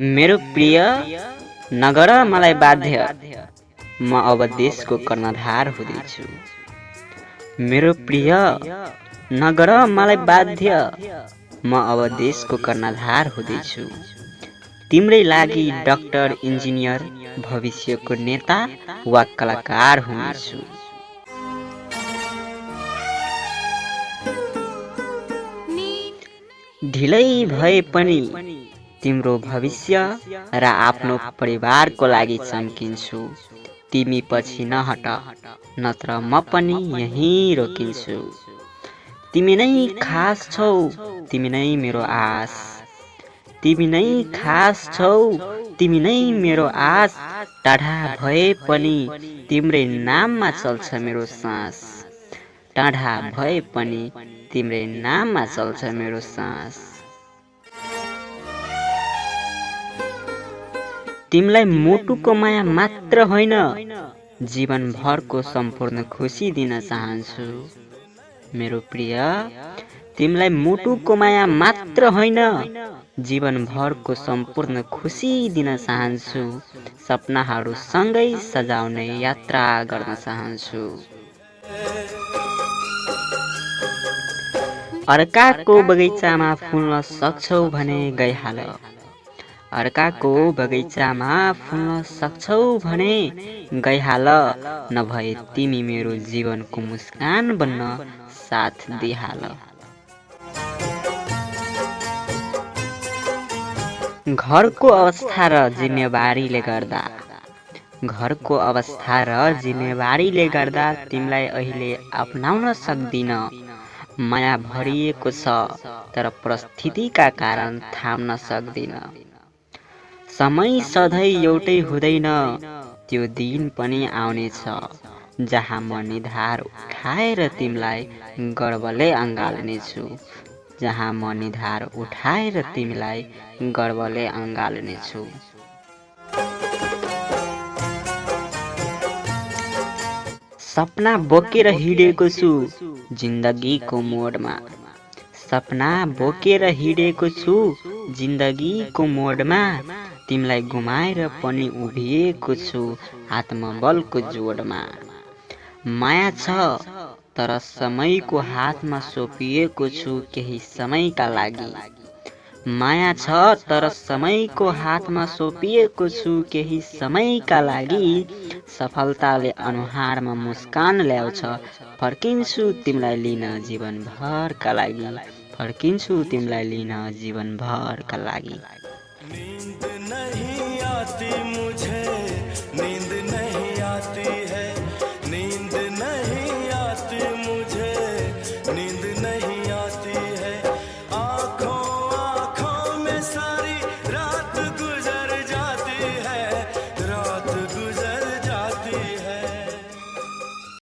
मेरो प्रिय नगर मलाई बाध्य, म अब देशको कर्णधार हुँदैछु। मेरो प्रिय नगर मलाई बाध्य, म अब देशको कर्णधार हुँदैछु। तिम्रै लागि डाक्टर, इन्जिनियर, भविष्यको नेता वा कलाकार हुनेछु। ढिलै भए पनि तिम्रो भविष्य र आफ्नो परिवारको लागि चम्किन्छु। तिमी पछि नहट, नत्र म पनि यहीँ रोकिन्छु। तिमी नै खास छौ, तिमी नै मेरो आस। तिमी नै खास छौ, तिमी नै मेरो आस। टाढा भए पनि तिम्रै नाममा चल्छ मेरो सास। टाढा भए पनि तिम्रै नाममा चल्छ मेरो सास। तिमीलाई मुटुको माया मात्र होइन, जीवनभरको सम्पूर्ण खुसी दिन चाहन्छु। मेरो प्रिय, तिमीलाई मुटुको माया मात्र होइन, जीवनभरको सम्पूर्ण खुसी दिन चाहन्छु। सपनाहरू सँगै सजाउने यात्रा गर्न चाहन्छु। अर्काको बगैँचामा फुल्न सक्छौ भने गइहाल। अर्काको बगैँचामा फुल्न सक्छौ भने गइहाल। नभए तिमी मेरो जीवनको मुस्कान बन्न साथ दिइहाल। घरको अवस्था र जिम्मेवारीले गर्दा तिमीलाई अहिले अपनाउन सक्दिन। माया भरिएको छ, तर परिस्थितिका कारण थाम्न सक्दिन। समय सधैँ एउटै हुँदैन, त्यो दिन पनि आउनेछ जहाँ म निधार उठाएर तिमीलाई गर्वले अँगाल्नेछु। जहाँ म निधार उठाएर तिमीलाई गर्वले अँगाल्नेछु। सपना बोकेर हिँडेको छु जिन्दगीको मोडमा। सपना बोकेर हिँडेको छु जिन्दगीको मोडमा। तिमीलाई गुमाएर पनि उभिएको छु आत्मबलको जोडमा। माया छ, तर समयको हातमा सोपिएको छु केही समयका लागि। माया छ, तर समयको हातमा सोपिएको छु केही समयका लागि। सफलताले अनुहारमा मुस्कान ल्याउँछ, फर्किन्छु तिमीलाई लिन जीवनभरका लागि। फर्किन्छु तिमीलाई लिन जीवनभरका लागि। नींद नहीं आती मुझे, नींद नहीं आती है। नींद नहीं आती मुझे, नींद नहीं